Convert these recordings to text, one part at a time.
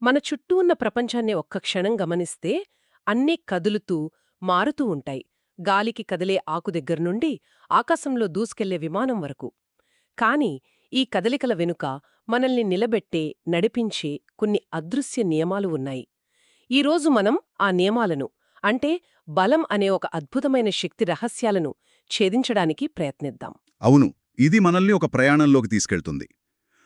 మన చుట్టూ ఉన్న ప్రపంచాన్ని ఒక్క క్షణం గమనిస్తే అన్నీ కదులుతూ, మారుతూ ఉంటాయి. గాలికి కదిలే ఆకు దగ్గర్నుండి ఆకాశంలో దూసుకెళ్లే విమానం వరకు. కాని ఈ కదలికల వెనుక మనల్ని నిలబెట్టే, నడిపించే కొన్ని అదృశ్య నియమాలు ఉన్నాయి. ఈరోజు మనం ఆ నియమాలను, అంటే బలం అనే ఒక అద్భుతమైన శక్తి రహస్యాలను ఛేదించడానికి ప్రయత్నిద్దాం. అవును, ఇది మనల్ని ఒక ప్రయాణంలోకి తీసుకెళ్తుంది.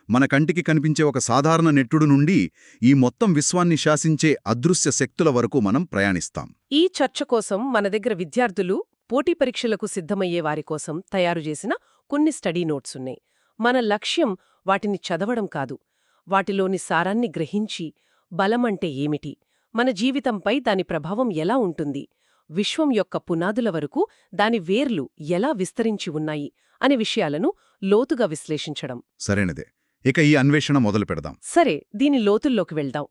మన కంటికి కనిపించే ఒక సాధారణ నెట్టుడు నుండి ఈ మొత్తం విశ్వాన్ని శాసించే అదృశ్య శక్తుల వరకు మనం ప్రయాణిస్తాం. ఈ చర్చ కోసం మన దగ్గర విద్యార్థులు పోటీ పరీక్షలకు సిద్ధమయ్యే వారి కోసం తయారుచేసిన కొన్ని స్టడీ నోట్సున్నాయి. మన లక్ష్యం వాటిని చదవడం కాదు, వాటిలోని సారాన్ని గ్రహించి బలమంటే ఏమిటి, మన జీవితంపై దాని ప్రభావం ఎలా ఉంటుంది, విశ్వం యొక్క పునాదుల వరకు దాని వేర్లు ఎలా విస్తరించి ఉన్నాయి అనే విషయాలను లోతుగా విశ్లేషించడం. సరైనదే. ఇక ఈ అన్వేషణ మొదలు పెడదాం. సరే, దీని లోతుల్లోకి వెళ్దాం.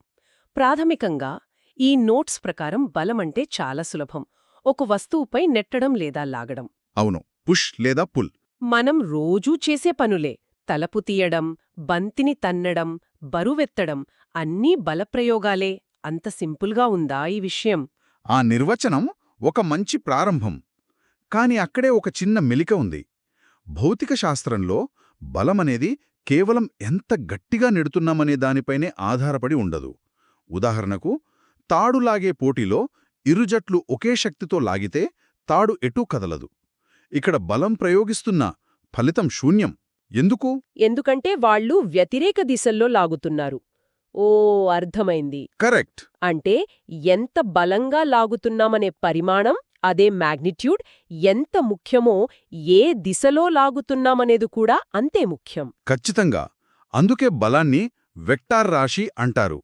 ప్రాథమికంగా ఈ నోట్స్ ప్రకారం బలమంటే చాలా సులభం. ఒక వస్తువుపై నెట్టడం లేదా లాగడం. అవును, పుష్ లేదా పుల్. మనం రోజూ చేసే పనులే. తలుపు తీయడం, బంతిని తన్నడం, బరువెత్తడం అన్నీ బలప్రయోగాలే. అంత సింపుల్గా ఉందా ఈ విషయం? ఆ నిర్వచనం ఒక మంచి ప్రారంభం. కాని అక్కడే ఒక చిన్న మెలిక ఉంది. భౌతిక శాస్త్రంలో బలమనేది కేవలం ఎంత గట్టిగా నెడుతున్నామనే దానిపైనే ఆధారపడి ఉండదు. ఉదాహరణకు, తాడులాగే పోటీలో ఇరుజట్లు ఒకే శక్తితో లాగితే తాడు ఎటూ కదలదు. ఇక్కడ బలం ప్రయోగిస్తున్నా ఫలితం శూన్యం. ఎందుకు? ఎందుకంటే వాళ్ళు వ్యతిరేక దిశల్లో లాగుతున్నారు. ఓ, అర్థమైంది. కరెక్ట్. అంటే ఎంత బలంగా లాగుతున్నామనే పరిమాణం, అదే మ్యాగ్నిట్యూడ్ ఎంత ముఖ్యమో ఏ దిశలో లాగుతున్నామనేది కూడా అంతే ముఖ్యం. ఖచ్చితంగా. అందుకే బలాన్ని వెక్టార్ రాశి అంటారు.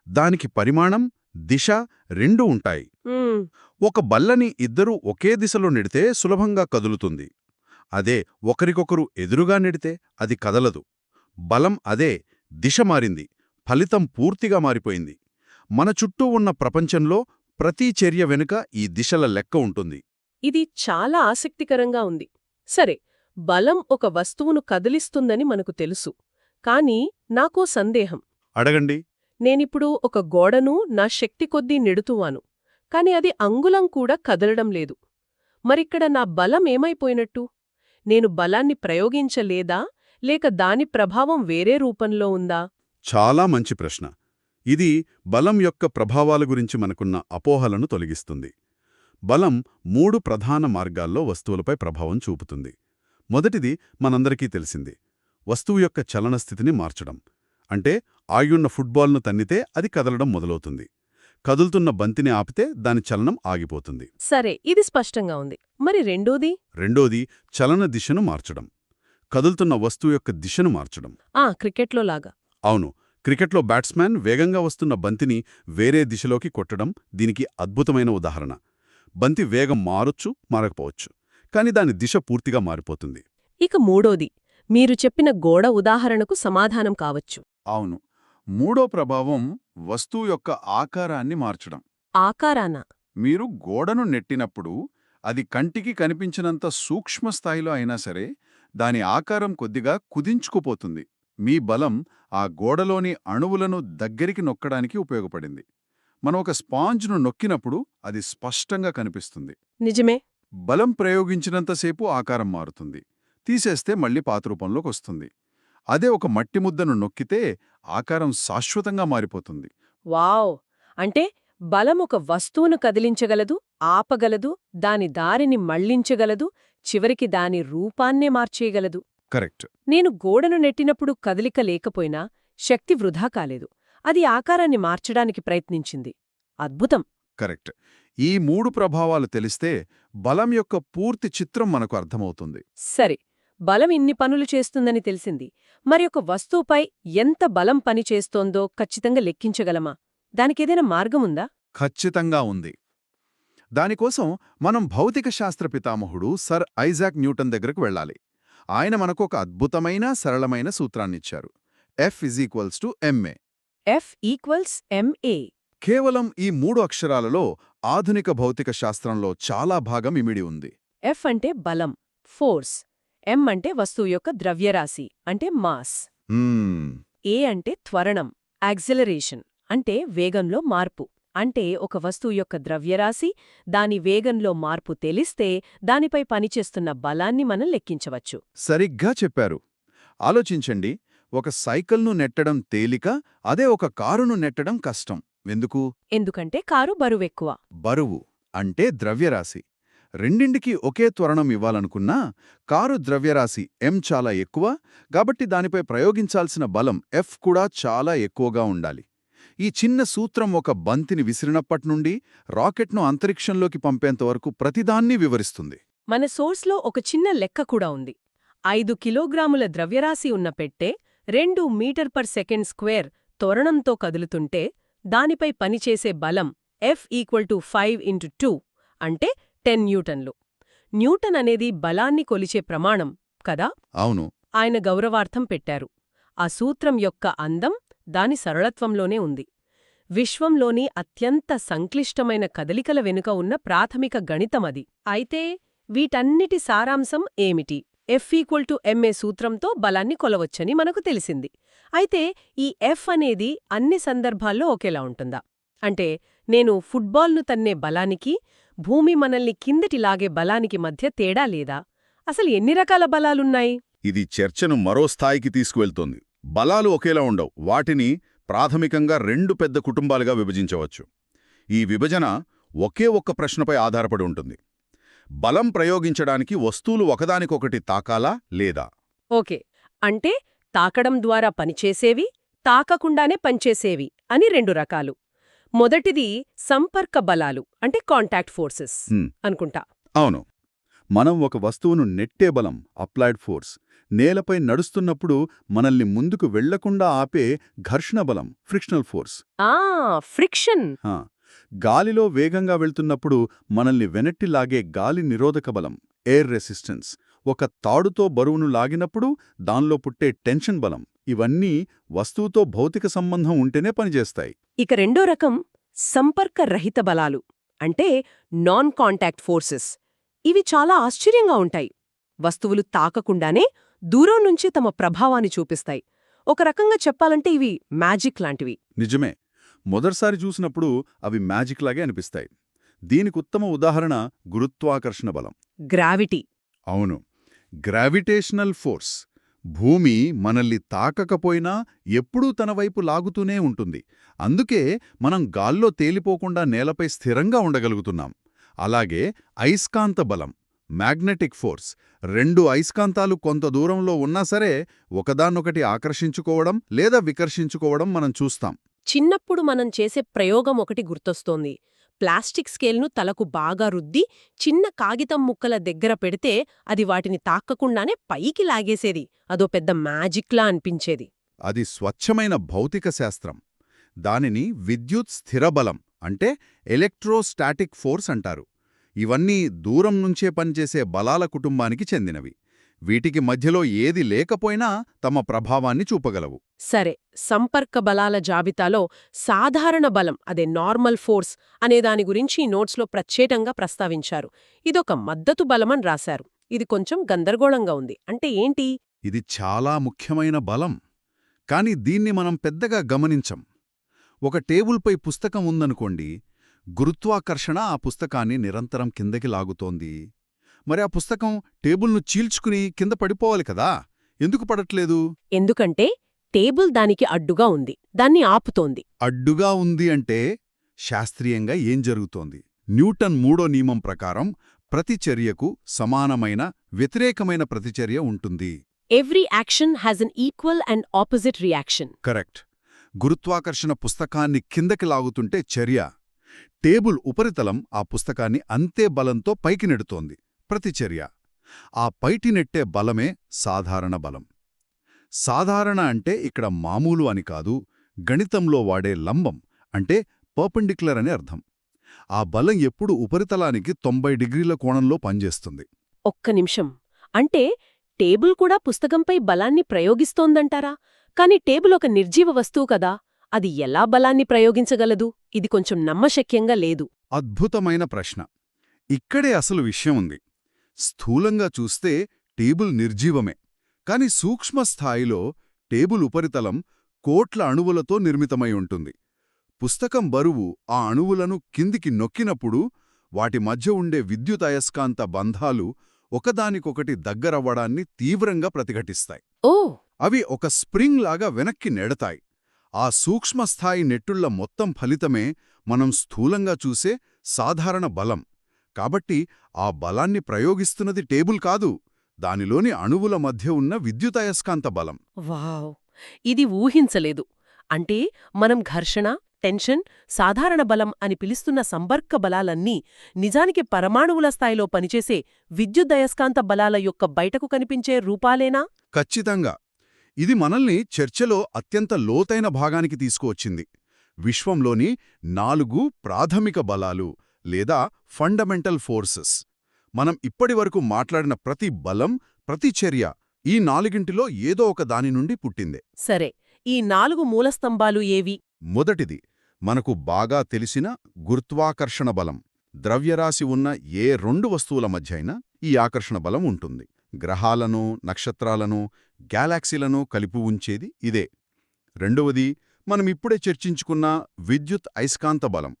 దానికి పరిమాణం, దిశ రెండూ ఉంటాయి. ఒక బల్లని ఇద్దరూ ఒకే దిశలో నెడితే సులభంగా కదులుతుంది. అదే ఒకరికొకరు ఎదురుగా నెడితే అది కదలదు. బలం అదే, దిశ మారింది, ఫలితం పూర్తిగా మారిపోయింది. మన చుట్టూ ఉన్న ప్రపంచంలో ప్రతి చర్య వెనుక ఈ దిశల లెక్క ఉంటుంది. ఇది చాలా ఆసక్తికరంగా ఉంది. సరే, బలం ఒక వస్తువును కదిలిస్తుందని మనకు తెలుసు. కానీ నాకో సందేహం. అడగండి. నేనిప్పుడు ఒక గోడను నా శక్తి కొద్దీ నెడుతువాను, కాని అది అంగుళం కూడా కదలడం లేదు. మరిక్కడ నా బలం ఏమైపోయినట్టు? నేను బలాన్ని ప్రయోగించలేదా, లేక దాని ప్రభావం వేరే రూపంలో ఉందా? చాలా మంచి ప్రశ్న. ఇది బలం యొక్క ప్రభావాల గురించి మనకున్న అపోహలను తొలగిస్తుంది. బలం 3 ప్రధాన మార్గాల్లో వస్తువులపై ప్రభావం చూపుతుంది. మొదటిది మనందరికీ తెలిసింది, వస్తువు యొక్క చలనస్థితిని మార్చడం. అంటే ఆయున్న ఫుట్బాల్ను తన్నితే అది కదలడం మొదలవుతుంది. కదులుతున్న బంతిని ఆపితే దాని చలనం ఆగిపోతుంది. సరే, ఇది స్పష్టంగా ఉంది. మరి రెండోది చలన దిశను మార్చడం. కదులుతున్న వస్తువు యొక్క దిశను మార్చడం. క్రికెట్లో లాగా. అవును, క్రికెట్లో బ్యాట్స్మెన్ వేగంగా వస్తున్న బంతిని వేరే దిశలోకి కొట్టడం దీనికి అద్భుతమైన ఉదాహరణ. బంతి వేగం మారొచ్చు, మారకపోవచ్చు, కాని దాని దిశ పూర్తిగా మారిపోతుంది. ఇక మూడోది, మీరు చెప్పిన గోడ ఉదాహరణకు సమాధానం కావచ్చు. అవును, మూడో ప్రభావం వస్తువు యొక్క ఆకారాన్ని మార్చడం. ఆకారాన? మీరు గోడను నెట్టినప్పుడు అది కంటికి కనిపించినంత సూక్ష్మ స్థాయిలో అయినా సరే దాని ఆకారం కొద్దిగా కుదించుకుపోతుంది. మీ బలం ఆ గోడలోని అణువులను దగ్గరికి నొక్కడానికి ఉపయోగపడింది. మనం ఒక స్పాంజ్ను నొక్కినప్పుడు అది స్పష్టంగా కనిపిస్తుంది. నిజమే. బలం ప్రయోగించినంతసేపు ఆకారం మారుతుంది, తీసేస్తే మళ్ళీ పాతరూపంలోకి వస్తుంది. అదే ఒక మట్టి ముద్దను నొక్కితే ఆకారం శాశ్వతంగా మారిపోతుంది. వావ్! అంటే బలం ఒక వస్తువును కదిలించగలదు, ఆపగలదు, దాని దారిని మళ్లించగలదు, చివరికి దాని రూపాన్నే మార్చేయగలదు. కరెక్ట్. నేను గోడను నెట్టినప్పుడు కదలిక లేకపోయినా శక్తి వృధా కాలేదు. అది ఆకారాన్ని మార్చడానికి ప్రయత్నించింది. అద్భుతం. కరెక్ట్. ఈ 3 ప్రభావాలు తెలిస్తే బలం యొక్క పూర్తి చిత్రం మనకు అర్థమవుతుంది. సరే, బలం ఇన్ని పనులు చేస్తుందని తెలిసింది. మరి ఒక వస్తువుపై ఎంత బలం పనిచేస్తోందో ఖచ్చితంగా లెక్కించగలమా? దానికేదైనా మార్గముందా? ఖచ్చితంగా ఉంది. దానికోసం మనం భౌతిక శాస్త్ర పితామహుడు సర్ ఐజాక్ న్యూటన్ దగ్గరకు వెళ్ళాలి. ఆయన మనకు ఒక అద్భుతమైన సరళమైన సూత్రాన్నిచ్చారు. F=ma. F=ma. కేవలం ఈ 3 అక్షరాలలో ఆధునిక భౌతిక శాస్త్రంలో చాలా భాగం ఇమిడి ఉంది. F అంటే బలం, ఫోర్స్. M అంటే వస్తువు యొక్క ద్రవ్యరాశి, అంటే మాస్. A అంటే త్వరణం, యాక్సిలరేషన్, అంటే వేగంలో మార్పు. అంటే ఒక వస్తువు యొక్క ద్రవ్యరాశి, దాని వేగంలో మార్పు తెలిస్తే దానిపై పనిచేస్తున్న బలాన్ని మనం లెక్కించవచ్చు. సరిగ్గా చెప్పారు. ఆలోచించండి, ఒక సైకిల్ను నెట్టడం తేలిక, అదే ఒక కారును నెట్టడం కష్టం. ఎందుకు? ఎందుకంటే కారు బరువెక్కువ. బరువు అంటే ద్రవ్యరాశి. రెండింటికి ఒకే త్వరణం ఇవ్వాలనుకున్నా కారు ద్రవ్యరాశి m చాలా ఎక్కువ, కాబట్టి దానిపై ప్రయోగించాల్సిన బలం F కూడా చాలా ఎక్కువగా ఉండాలి. ఈ చిన్న సూత్రం ఒక బంతిని విసిరినప్పట్నుండి రాకెట్ను అంతరిక్షంలోకి పంపేంతవరకు ప్రతిదాన్ని వివరిస్తుంది. మన సోర్స్లో ఒక చిన్న లెక్క కూడా ఉంది. 5 కిలోగ్రాముల ద్రవ్యరాశి ఉన్న పెట్టె 2 మీటర్ పర్ సెకండ్ స్క్వేర్ త్వరణంతో కదులుతుంటే దానిపై పనిచేసే బలం F = 5 × 2 అంటే 10 న్యూటన్లు. న్యూటన్ అనేది బలాన్ని కొలిచే ప్రమాణం కదా. అవును. ఆయన గౌరవార్థం పెట్టారు. ఆ సూత్రం యొక్క అందం దాని సరళత్వంలోనే ఉంది. విశ్వంలోని అత్యంత సంక్లిష్టమైన కదలికల వెనుక ఉన్న ప్రాథమిక గణితమది. అయితే వీటన్నిటి సారాంశం ఏమిటి? F = ma సూత్రంతో బలాన్ని కొలవచ్చని మనకు తెలిసింది. అయితే ఈ F అనేది అన్ని సందర్భాల్లో ఒకేలా ఉంటుందా? అంటే నేను ఫుట్బాల్ను తన్నే బలానికి, భూమి మనల్ని కిందటి లాగే బలానికి మధ్య తేడా లేదా? అసలు ఎన్ని రకాల బలాలున్నాయి? ఇది చర్చను మరో స్థాయికి తీసుకువెళ్తోంది. బలాలు ఒకేలా ఉండవు. వాటిని ప్రాథమికంగా 2 పెద్ద కుటుంబాలుగా విభజించవచ్చు. ఈ విభజన ఒకే ఒక్క ప్రశ్నపై ఆధారపడి ఉంటుంది. బలం ప్రయోగించడానికి వస్తువులు ఒకదానికొకటి తాకాలా లేదా? ఓకే, అంటే తాకడం ద్వారా పనిచేసేవి, తాకకుండానే పనిచేసేవి అని 2 రకాలు. మొదటిది సంపర్క బలాలు అంటే కాంటాక్ట్ ఫోర్సెస్ అనుకుంటా. అవును. మనం ఒక వస్తువును నెట్టే బలం అప్లైడ్ ఫోర్స్, నేలపై నడుస్తున్నప్పుడు మనల్ని ముందుకు వెళ్లకుండా ఆపే ఘర్షణ బలం ఫ్రిక్షనల్ ఫోర్స్. ఫ్రిక్షన్. గాలిలో వేగంగా వెళ్తున్నప్పుడు మనల్ని వెనట్టి లాగే గాలి నిరోధక బలం ఎయిర్ రెసిస్టెన్స్. ఒక తాడుతో బరువును లాగినప్పుడు దానిలో పుట్టే టెన్షన్ బలం. ఇవన్నీ వస్తువుతో భౌతిక సంబంధం ఉంటేనే పనిచేస్తాయి. ఇక రెండో రకం సంపర్క రహిత బలాలు అంటే నాన్ కాంటాక్ట్ ఫోర్సెస్. ఇవి చాలా ఆశ్చర్యంగా ఉంటాయి. వస్తువులు తాకకుండానే దూరం నుంచి తమ ప్రభావాన్ని చూపిస్తాయి. ఒక రకంగా చెప్పాలంటే ఇవి మ్యాజిక్ లాంటివి. నిజమే. మొదటిసారి చూసినప్పుడు అవి మ్యాజిక్ లాగే అనిపిస్తాయి. దీనికి ఉత్తమ ఉదాహరణ గురుత్వాకర్షణ బలం. గ్రావిటీ. అవును, గ్రావిటేషనల్ ఫోర్స్. భూమి మనల్ని తాకకపోయినా ఎప్పుడూ తన వైపు లాగుతూనే ఉంటుంది. అందుకే మనం గాల్లో తేలిపోకుండా నేలపై స్థిరంగా ఉండగలుగుతున్నాం. అలాగే అయస్కాంత బలం మ్యాగ్నెటిక్ ఫోర్స్. 2 అయస్కాంతాలు కొంత దూరంలో ఉన్నా సరే ఒకదాన్నొకటి ఆకర్షించుకోవడం లేదా వికర్షించుకోవడం మనం చూస్తాం. చిన్నప్పుడు మనం చేసే ప్రయోగం ఒకటి గుర్తొస్తోంది. ప్లాస్టిక్ స్కేల్ను తలకు బాగా రుద్ది చిన్న కాగితం ముక్కల దగ్గర పెడితే అది వాటిని తాకకుండానే పైకి లాగేసేది. అదో పెద్ద మ్యాజిక్లా అనిపించేది. అది స్వచ్ఛమైన భౌతిక శాస్త్రం. దానిని విద్యుత్ స్థిరబలం అంటే ఎలక్ట్రోస్టాటిక్ ఫోర్స్ అంటారు. ఇవన్నీ దూరం నుంచే పనిచేసే బలాల కుటుంబానికి చెందినవి. వీటికి మధ్యలో ఏది లేకపోయినా తమ ప్రభావాన్ని చూపగలవు. సరే, సంపర్క బలాల జాబితాలో సాధారణ బలం అదే నార్మల్ ఫోర్స్ అనే దాని గురించి ఈ నోట్స్లో ప్రత్యేకంగా ప్రస్తావించారు. ఇదొక మద్దతు బలమని రాశారు. ఇది కొంచెం గందరగోళంగా ఉంది. అంటే ఏంటి? ఇది చాలా ముఖ్యమైన బలం, కాని దీన్ని మనం పెద్దగా గమనించం. ఒక టేబుల్పై పుస్తకం ఉందనుకోండి, గురుత్వాకర్షణ ఆ పుస్తకాన్ని నిరంతరం కిందకి లాగుతోంది. మరి ఆ పుస్తకం టేబుల్ను చీల్చుకుని కింద పడిపోవాలి కదా, ఎందుకు పడట్లేదు? ఎందుకంటే టేబుల్ దానికి అడ్డుగా ఉంది, దాన్ని ఆపుతోంది. అడ్డుగా ఉంది అంటే శాస్త్రీయంగా ఏం జరుగుతోంది? న్యూటన్ 3వ నియమం ప్రకారం ప్రతిచర్యకు సమానమైన వ్యతిరేకమైన ప్రతిచర్య ఉంటుంది. Every action has an equal and opposite reaction. Correct. గురుత్వాకర్షణ పుస్తకాన్ని కిందకి లాగుతుంటే చర్య, టేబుల్ ఉపరితలం ఆ పుస్తకాన్ని అంతే బలంతో పైకి నెడుతోంది, ప్రతిచర్య. ఆ పైటి నెట్టే బలమే సాధారణ బలం. సాధారణ అంటే ఇక్కడ మామూలు అని కాదు, గణితంలో వాడే లంబం అంటే పర్పెండిక్యులర్ అని అర్థం. ఆ బలం ఎప్పుడు ఉపరితలానికి 90 డిగ్రీల కోణంలో పనిచేస్తుంది. ఒక్క నిమిషం, అంటే టేబుల్ కూడా పుస్తకంపై బలాన్ని ప్రయోగిస్తోందంటారా? కాని టేబుల్ ఒక నిర్జీవ వస్తువు కదా, అది ఎలా బలాన్ని ప్రయోగించగలదు? ఇది కొంచెం నమ్మశక్యంగా లేదు. అద్భుతమైన ప్రశ్న. ఇక్కడే అసలు విషయం ఉంది. స్థూలంగా చూస్తే టేబుల్ నిర్జీవమే, కాని సూక్ష్మస్థాయిలో టేబుల్ ఉపరితలం కోట్ల అణువులతో నిర్మితమై ఉంటుంది. పుస్తకం బరువు ఆ అణువులను కిందికి నొక్కినప్పుడు వాటి మధ్య ఉండే విద్యుదయస్కాంత బంధాలు ఒకదానికొకటి దగ్గరవ్వడాన్ని తీవ్రంగా ప్రతిఘటిస్తాయి. ఓ అవి ఒక స్ప్రింగ్ లాగా వెనక్కి నెడతాయి. ఆ సూక్ష్మస్థాయి నెట్టుళ్ల మొత్తం ఫలితమే మనం స్థూలంగా చూసే సాధారణ బలం. కాబట్టి ఆ బలాన్ని ప్రయోగిస్తున్నది టేబుల్ కాదు, దానిలోని అణువుల మధ్య ఉన్న విద్యుదయస్కాంత బలం. వావ్! ఇది ఊహించలేదు. అంటే మనం ఘర్షణ, టెన్షన్, సాధారణ బలం అని పిలుస్తున్న సంపర్క బలాలన్నీ నిజానికి పరమాణువుల స్థాయిలో పనిచేసే విద్యుదయస్కాంత బలాల యొక్క బయటకు కనిపించే రూపాలేనా? ఖచ్చితంగా. ఇది మనల్ని చర్చలో అత్యంత లోతైన భాగానికి తీసుకువచ్చింది. విశ్వంలోని 4 ప్రాథమిక బలాలు లేదా ఫండమెంటల్ ఫోర్సెస్. మనం ఇప్పటివరకు మాట్లాడిన ప్రతి బలం, ప్రతి చర్య ఈ 4ంటిలో ఏదో ఒక దాని నుండి పుట్టిందే. సరే, ఈ 4 మూలస్తంభాలు ఏవి? మొదటిది మనకు బాగా తెలిసిన గురుత్వాకర్షణ బలం. ద్రవ్యరాశి ఉన్న ఏ 2 వస్తువుల మధ్య అయినా ఈ ఆకర్షణ బలం ఉంటుంది. గ్రహాలను, నక్షత్రాలను, గ్యాలాక్సీలను కలిపి ఉంచేది ఇదే. రెండవది మనమిప్పుడే చర్చించుకున్న విద్యుత్ అయస్కాంత బలం.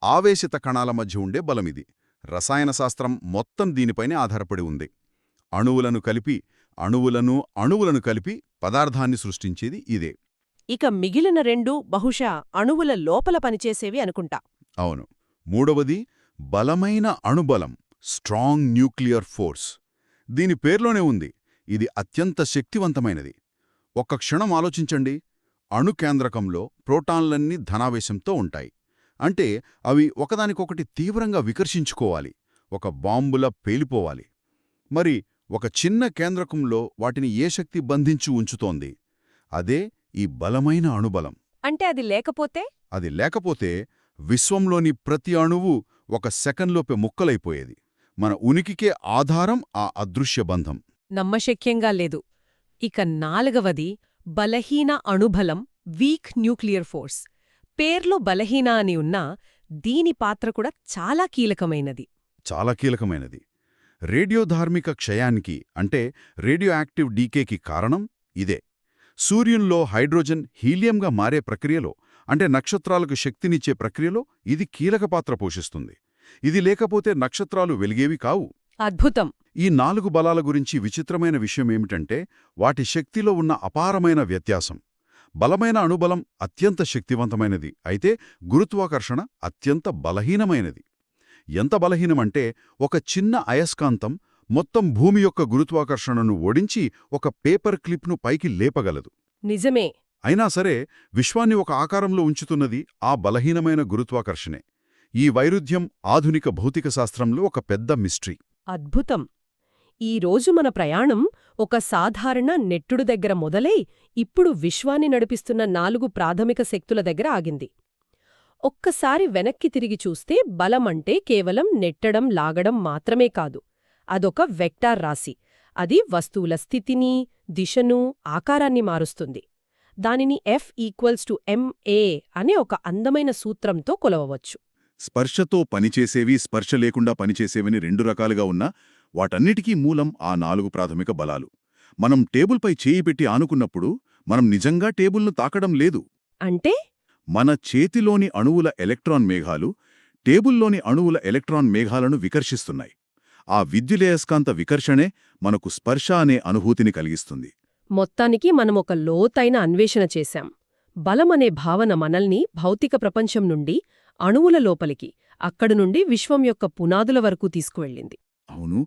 ఆవేశిత కణాల మధ్య ఉండే బలమిది. రసాయన శాస్త్రం మొత్తం దీనిపైనే ఆధారపడి ఉంది. అణువులను కలిపి పదార్థాన్ని సృష్టించేది ఇదే. ఇక మిగిలిన 2 బహుశా అణువుల లోపల పనిచేసేవి అనుకుంటా. అవును. మూడవది బలమైన అణుబలం, స్ట్రాంగ్ న్యూక్లియర్ ఫోర్స్. దీని పేర్లోనే ఉంది, ఇది అత్యంత శక్తివంతమైనది. ఒక్క క్షణం ఆలోచించండి. అణుకేంద్రకంలో ప్రోటాన్లన్నీ ధనావేశంతో ఉంటాయి. అంటే అవి ఒకదానికొకటి తీవ్రంగా వికర్షించుకోవాలి, ఒక బాంబులా పేలిపోవాలి. మరి ఒక చిన్న కేంద్రకంలో వాటిని ఏ శక్తి బంధించి ఉంచుతోంది? అదే ఈ బలమైన అణుబలం. అంటే అది లేకపోతే విశ్వంలోని ప్రతి అణువు ఒక సెకండ్లోపే ముక్కలైపోయేది. మన ఉనికికే ఆధారం ఆ అదృశ్య బంధం. నమ్మశక్యంగా లేదు. ఇక 4వది బలహీన అణుబలం, వీక్ న్యూక్లియర్ ఫోర్స్. పేర్లో బలహీన అని ఉన్నా దీని పాత్ర కూడా చాలా కీలకమైనది. రేడియోధార్మిక క్షయానికి అంటే రేడియో యాక్టివ్ డీకేకి కారణం ఇదే. సూర్యునిలో హైడ్రోజన్ హీలియంగా మారే ప్రక్రియలో, అంటే నక్షత్రాలకు శక్తినిచ్చే ప్రక్రియలో ఇది కీలక పాత్ర పోషిస్తుంది. ఇది లేకపోతే నక్షత్రాలు వెలిగేవి కావు. అద్భుతం. ఈ 4 బలాల గురించి విచిత్రమైన విషయమేమిటంటే వాటి శక్తిలో ఉన్న అపారమైన వ్యత్యాసం. బలమైన అణుబలం అత్యంత శక్తివంతమైనది అయితే గురుత్వాకర్షణ అత్యంత బలహీనమైనది. ఎంత బలహీనమంటే ఒక చిన్న అయస్కాంతం మొత్తం భూమి యొక్క గురుత్వాకర్షణను ఓడించి ఒక పేపర్ క్లిప్ను పైకి లేపగలదు. నిజమే. అయినా సరే విశ్వాన్ని ఒక ఆకారంలో ఉంచుతున్నది ఆ బలహీనమైన గురుత్వాకర్షణే. ఈ వైరుధ్యం ఆధునిక భౌతిక శాస్త్రంలో ఒక పెద్ద మిస్టరీ. అద్భుతం. ఈరోజు మన ప్రయాణం ఒక సాధారణ నెట్టుడు దగ్గర మొదలై ఇప్పుడు విశ్వాన్ని నడిపిస్తున్న 4 ప్రాథమిక శక్తుల దగ్గర ఆగింది. ఒక్కసారి వెనక్కి తిరిగి చూస్తే బలమంటే కేవలం నెట్టడం, లాగడం మాత్రమే కాదు. అదొక వెక్టార్ రాశి. అది వస్తువుల స్థితిని, దిశను, ఆకారాన్ని మారుస్తుంది. దానిని F=ma అనే ఒక అందమైన సూత్రంతో కొలవవచ్చు. స్పర్శతో పనిచేసేవి, స్పర్శ లేకుండా పనిచేసేవని 2 రకాలుగా ఉన్నా వాటన్నిటికీ మూలం ఆ 4 ప్రాథమిక బలాలు. మనం టేబుల్పై చేయి పెట్టి ఆనుకున్నప్పుడు మనం నిజంగా టేబుల్ను తాకడం లేదు. అంటే మన చేతిలోని అణువుల ఎలక్ట్రాన్ మేఘాలు టేబుల్లోని అణువుల ఎలక్ట్రాన్ మేఘాలను వికర్షిస్తున్నాయి. ఆ విద్యుదయస్కాంత వికర్షణే మనకు స్పర్శ అనే అనుభూతిని కలిగిస్తుంది. మొత్తానికి మనమొక లోతైన అన్వేషణ చేశాం. బలమనే భావన మనల్ని భౌతిక ప్రపంచం నుండి అణువుల లోపలికి, అక్కడి నుండి విశ్వం యొక్క పునాదుల వరకు తీసుకువెళ్ళింది. అవును,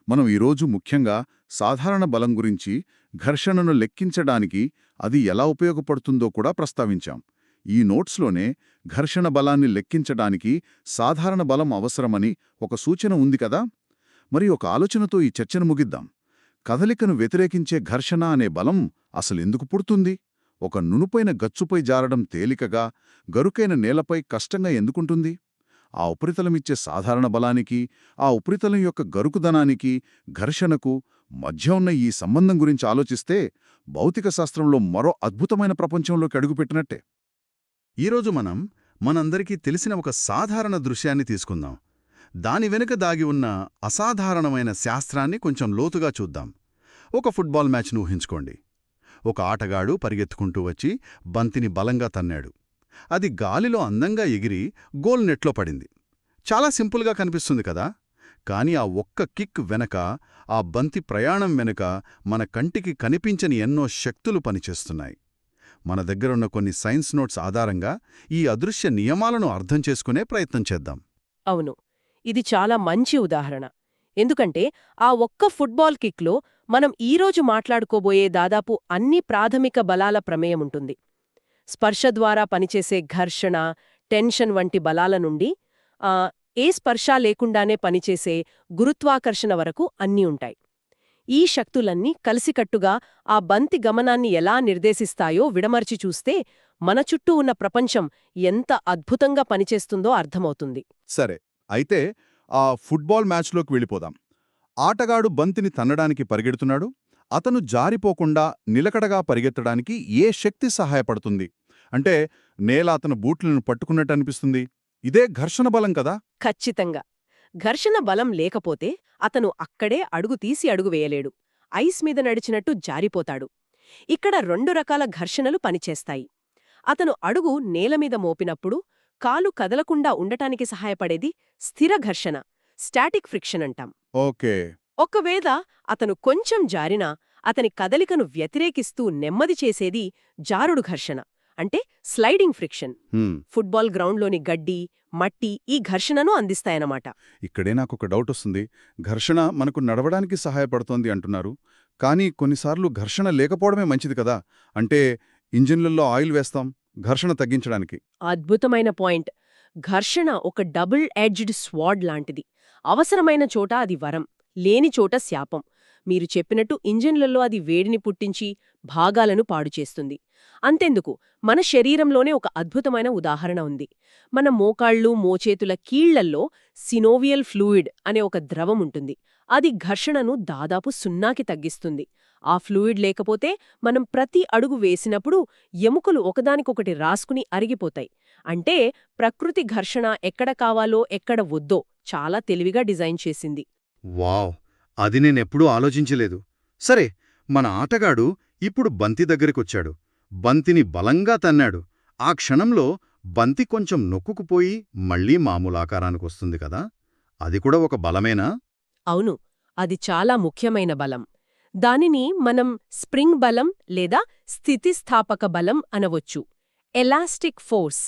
మనం ఈరోజు ముఖ్యంగా సాధారణ బలం గురించి, ఘర్షణను లెక్కించడానికి అది ఎలా ఉపయోగపడుతుందో కూడా ప్రస్తావించాం. ఈ నోట్స్లోనే ఘర్షణ బలాన్ని లెక్కించడానికి సాధారణ బలం అవసరమని ఒక సూచన ఉంది కదా. మరి ఒక ఆలోచనతో ఈ చర్చను ముగిద్దాం. కదలికను వ్యతిరేకించే ఘర్షణ అనే బలం అసలెందుకు పుడుతుంది? ఒక నునుపైన గచ్చుపై జారడం తేలికగా, గరుకైన నేలపై కష్టంగా ఎందుకుంటుంది? ఆ ఉపరితలమిచ్చే సాధారణ బలానికి, ఆ ఉపరితలం యొక్క గరుకుదనానికి, ఘర్షణకు మధ్య ఉన్న ఈ సంబంధం గురించి ఆలోచిస్తే భౌతిక శాస్త్రంలో మరో అద్భుతమైన ప్రపంచంలోకి అడుగుపెట్టినట్టే. ఈరోజు మనందరికీ తెలిసిన ఒక సాధారణ దృశ్యాన్ని తీసుకుందాం. దాని వెనుక దాగి ఉన్న అసాధారణమైన శాస్త్రాన్ని కొంచెం లోతుగా చూద్దాం. ఒక ఫుట్బాల్ మ్యాచ్ను ఊహించుకోండి. ఒక ఆటగాడు పరిగెత్తుకుంటూ వచ్చి బంతిని బలంగా తన్నాడు. అది గాలిలో అందంగా ఎగిరి గోల్ నెట్లో పడింది. చాలా సింపుల్గా కనిపిస్తుంది కదా, కాని ఆ ఒక్క కిక్ వెనక, ఆ బంతి ప్రయాణం వెనుక మన కంటికి కనిపించని ఎన్నో శక్తులు పనిచేస్తున్నాయి. మన దగ్గరున్న కొన్ని సైన్స్ నోట్స్ ఆధారంగా ఈ అదృశ్య నియమాలను అర్థం చేసుకునే ప్రయత్నం చేద్దాం. అవును, ఇది చాలా మంచి ఉదాహరణ. ఎందుకంటే ఆ ఒక్క ఫుట్బాల్ కిక్లో మనం ఈరోజు మాట్లాడుకోబోయే దాదాపు అన్ని ప్రాథమిక బలాల ప్రమేయముంటుంది. స్పర్శ ద్వారా పనిచేసే ఘర్షణ, టెన్షన్ వంటి బలాల నుండి ఏ స్పర్శ లేకుండానే పనిచేసే గురుత్వాకర్షణ వరకు అన్నీ ఉంటాయి. ఈ శక్తులన్నీ కలిసికట్టుగా ఆ బంతి గమనాన్ని ఎలా నిర్దేశిస్తాయో విడమర్చి చూస్తే మన చుట్టూ ఉన్న ప్రపంచం ఎంత అద్భుతంగా పనిచేస్తుందో అర్థమవుతుంది. సరే, అయితే ఆ ఫుట్బాల్ మ్యాచ్లోకి వెళ్ళిపోదాం. ఆటగాడు బంతిని తన్నడానికి పరిగెడుతున్నాడు. అతను జారిపోకుండా నిలకడగా పరిగెత్తడానికి ఏ శక్తి సహాయపడుతుంది? అంటే నేల అతను బూట్లను పట్టుకున్నట్టు అనిపిస్తుంది. ఇదే ఘర్షణ బలం కదా? ఖచ్చితంగా. ఘర్షణ బలం లేకపోతే అతను అక్కడే అడుగు తీసి అడుగు వేయలేడు. ఐస్ మీద నడిచినట్టు జారిపోతాడు. ఇక్కడ 2 రకాల ఘర్షణలు పనిచేస్తాయి. అతను అడుగు నేలమీద మోపినప్పుడు కాలు కదలకుండా ఉండటానికి సహాయపడేది స్థిర ఘర్షణ, స్టాటిక్ ఫ్రిక్షన్ అంటాం. ఓకే. ఒకవేళ అతను కొంచెం జారినా అతని కదలికను వ్యతిరేకిస్తూ నెమ్మది చేసేది జారుడు ఘర్షణ, అంటే స్లైడింగ్ ఫ్రిక్షన్. ఫుట్బాల్ గ్రౌండ్లోని గడ్డి, మట్టి ఈ ఘర్షణను అందిస్తాయన్నమాట. ఇక్కడే నాకొక డౌట్ వస్తుంది. ఘర్షణ మనకు నడవడానికి సహాయపడుతోంది అంటున్నారు, కానీ కొన్నిసార్లు ఘర్షణ లేకపోవడమే మంచిది కదా? అంటే ఇంజిన్లలో ఆయిల్ వేస్తాం ఘర్షణ తగ్గించడానికి. అద్భుతమైన పాయింట్. ఘర్షణ ఒక డబుల్ ఎడ్జ్డ్ స్వాడ్ లాంటిది. అవసరమైన చోట అది వరం, లేని చోట శాపం. మీరు చెప్పినట్టు ఇంజిన్లలో అది వేడిని పుట్టించి భాగాలను పాడుచేస్తుంది. అంతెందుకు, మన శరీరంలోనే ఒక అద్భుతమైన ఉదాహరణ ఉంది. మన మోకాళ్ళు, మోచేతుల కీళ్లల్లో సినోవియల్ ఫ్లూయిడ్ అనే ఒక ద్రవం ఉంటుంది. అది ఘర్షణను దాదాపు 0కి తగ్గిస్తుంది. ఆ ఫ్లూయిడ్ లేకపోతే మనం ప్రతి అడుగు వేసినప్పుడు ఎముకలు ఒకదానికొకటి రాసుకుని అరిగిపోతాయి. అంటే ప్రకృతి ఘర్షణ ఎక్కడ కావాలో ఎక్కడ వద్దో చాలా తెలివిగా డిజైన్ చేసింది. వావ్, అది నేనెప్పుడూ ఆలోచించలేదు. సరే, మన ఆటగాడు ఇప్పుడు బంతి దగ్గరికొచ్చాడు. బంతిని బలంగా తన్నాడు. ఆ క్షణంలో బంతి కొంచెం నొక్కుకుపోయి మళ్లీ మామూలు ఆకారానికొస్తుంది కదా? అది కూడా ఒక బలమేనా? అవును, అది చాలా ముఖ్యమైన బలం. దానిని మనం స్ప్రింగ్ బలం లేదా స్థితిస్థాపక బలం అనవచ్చు. Elastic force.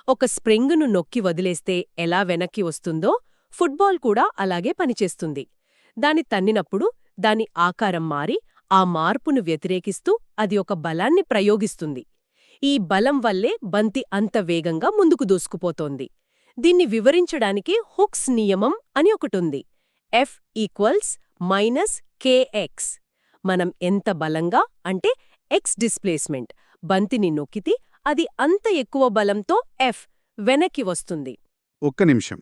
ఒక స్ప్రింగును నొక్కి వదిలేస్తే ఎలా వెనక్కి వస్తుందో ఫుట్బాల్ కూడా అలాగే పనిచేస్తుంది. దాని తన్నినప్పుడు దాని ఆకారం మారి ఆ మార్పును వ్యతిరేకిస్తూ అది ఒక బలాన్ని ప్రయోగిస్తుంది. ఈ బలం వల్లే బంతి అంత వేగంగా ముందుకు దూసుకుపోతోంది. దీన్ని వివరించడానికి హుక్స్ నియమం అని ఒకటుంది. F=kx. మనం ఎంత బలంగా, అంటే ఎక్స్ డిస్ప్లేస్మెంట్, బంతిని నొక్కితే అది అంత ఎక్కువ బలంతో ఎఫ్ వెనక్కి వస్తుంది. ఒక్క నిమిషం.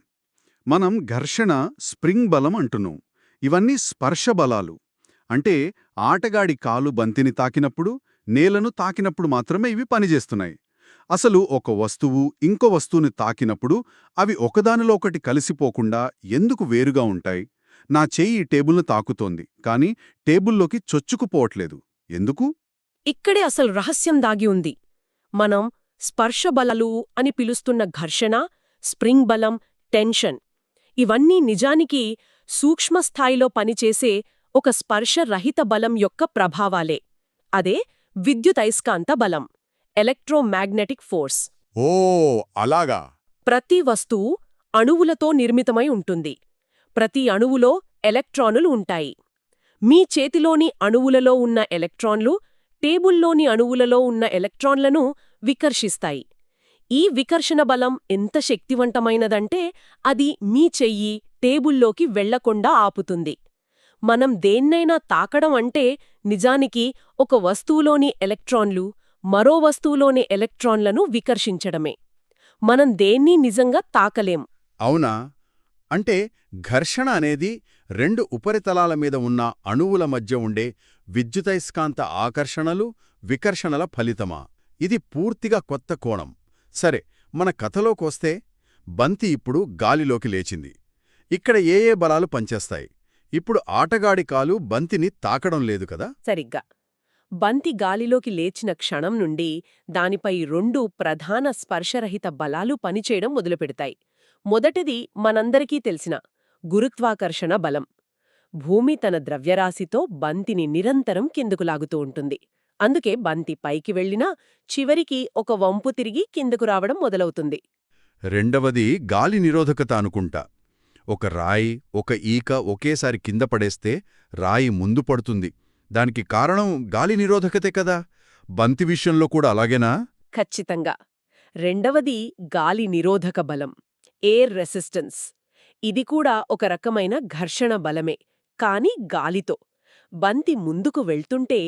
మనం ఘర్షణ, స్ప్రింగ్ బలం అంటున్నాం. ఇవన్నీ స్పర్శ బలాలు. అంటే ఆటగాడి కాలు బంతిని తాకినప్పుడు, నేలను తాకినప్పుడు మాత్రమే ఇవి పనిచేస్తున్నాయి. అసలు ఒక వస్తువు ఇంకో వస్తువుని తాకినప్పుడు అవి ఒకదానిలో ఒకటి కలిసిపోకుండా ఎందుకు వేరుగా ఉంటాయి? నా చెయ్యి టేబుల్ను తాకుతోంది, కానీ టేబుల్లోకి చొచ్చుకుపోవట్లేదు. ఎందుకు? ఇక్కడే అసలు రహస్యం దాగి ఉంది. మనం స్పర్శ బలాలు అని పిలుస్తున్న ఘర్షణ, స్ప్రింగ్ బలం, టెన్షన్ ఇవన్నీ నిజానికి సూక్ష్మస్థాయిలో పనిచేసే ఒక స్పర్శరహిత బలం యొక్క ప్రభావాలే. అదే విద్యుదయస్కాంత బలం, ఎలక్ట్రోమాగ్నెటిక్ ఫోర్స్. ఓ, అలాగా. ప్రతి వస్తువు అణువులతో నిర్మితమై ఉంటుంది. ప్రతి అణువులో ఎలక్ట్రానులు ఉంటాయి. మీ చేతిలోని అణువులలో ఉన్న ఎలక్ట్రాన్లు టేబుల్లోని అణువులలో ఉన్న ఎలక్ట్రాన్లను వికర్షిస్తాయి. ఈ వికర్షణ బలం ఎంత శక్తివంతమైనదంటే అది మీ చెయ్యి టేబుల్లోకి వెళ్లకుండా ఆపుతుంది. మనం దేన్నైనా తాకడం అంటే నిజానికి ఒక వస్తువులోని ఎలక్ట్రాన్లు మరో వస్తువులోని ఎలక్ట్రాన్లను వికర్షించడమే. మనం దేన్నీ నిజంగా తాకలేం. అవునా? అంటే ఘర్షణ అనేది రెండు ఉపరితలాల మీద ఉన్న అణువుల మధ్య ఉండే విద్యుదయస్కాంత ఆకర్షణలు, వికర్షణల ఫలితమా? ఇది పూర్తిగా కొత్త కోణం. సరే, మన కథలోకొస్తే బంతి ఇప్పుడు గాలిలోకి లేచింది. ఇక్కడ ఏ బలాలు పనిచేస్తాయి? ఇప్పుడు ఆటగాడి కాలు బంతిని తాకడం లేదు కదా? సరిగ్గా. బంతి గాలిలోకి లేచిన క్షణం నుండి దానిపై 2 ప్రధాన స్పర్శరహిత బలాలు పనిచేయడం మొదలుపెడతాయి. మొదటిది మనందరికీ తెలిసిన గురుత్వాకర్షణ బలం. భూమి తన ద్రవ్యరాశితో బంతిని నిరంతరం కిందకు లాగుతూ ఉంటుంది. అందుకే బంతి పైకి వెళ్ళినా చివరికి ఒక వంపు తిరిగి కిందకు రావడం మొదలవుతుంది. రెండవది గాలి నిరోధకత అనుకుంటా. ఒక రాయి, ఒక ఈక ఒకేసారి కింద పడేస్తే రాయి ముందు పడుతుంది. దానికి కారణం గాలి నిరోధకతే కదా. బంతి విషయంలో కూడా అలాగేనా? ఖచ్చితంగా. రెండవది గాలి నిరోధక బలం, ఎయిర్ రెసిస్టెన్స్. ఇది కూడా ఒక రకమైన ఘర్షణ బలమే, కాని గాలితో. బంతి ముందుకు వెళ్తుంటే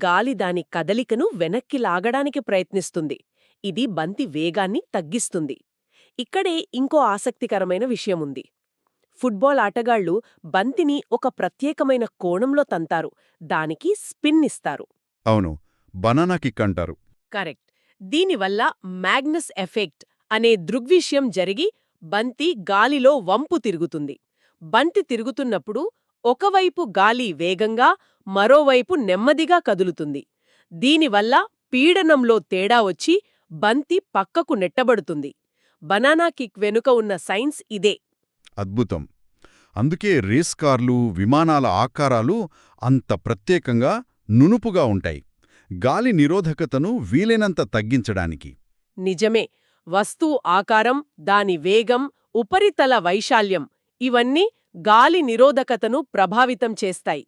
గాలి దాని కదలికను వెనక్కి లాగడానికి ప్రయత్నిస్తుంది. ఇది బంతి వేగాన్ని తగ్గిస్తుంది. ఇక్కడే ఇంకో ఆసక్తికరమైన విషయముంది. ఫుట్బాల్ ఆటగాళ్లు బంతిని ఒక ప్రత్యేకమైన కోణంలో తంతారు, దానికి స్పిన్ ఇస్తారు. అవును, బనానా కిక్ అంటారు. కరెక్ట్. దీనివల్ల మ్యాగ్నస్ ఎఫెక్ట్ అనే దృగ్విషయం జరిగి బంతి గాలిలో వంపు తిరుగుతుంది. బంతి తిరుగుతున్నప్పుడు ఒకవైపు గాలి వేగంగా, మరోవైపు నెమ్మదిగా కదులుతుంది. దీనివల్ల పీడనంలో తేడా వచ్చి బంతి పక్కకు నెట్టబడుతుంది. బనానా కిక్ వెనుక ఉన్న సైన్స్ ఇదే. అద్భుతం. అందుకే రేస్ కార్లు, విమానాల ఆకారాలు అంత ప్రత్యేకంగా, నునుపుగా ఉంటాయి. గాలి నిరోధకతను వీలైనంత తగ్గించడానికి. నిజమే. వస్తువు ఆకారం, దాని వేగం, ఉపరితల వైశాల్యం ఇవన్నీ గాలి నిరోధకతను ప్రభావితం చేస్తాయి.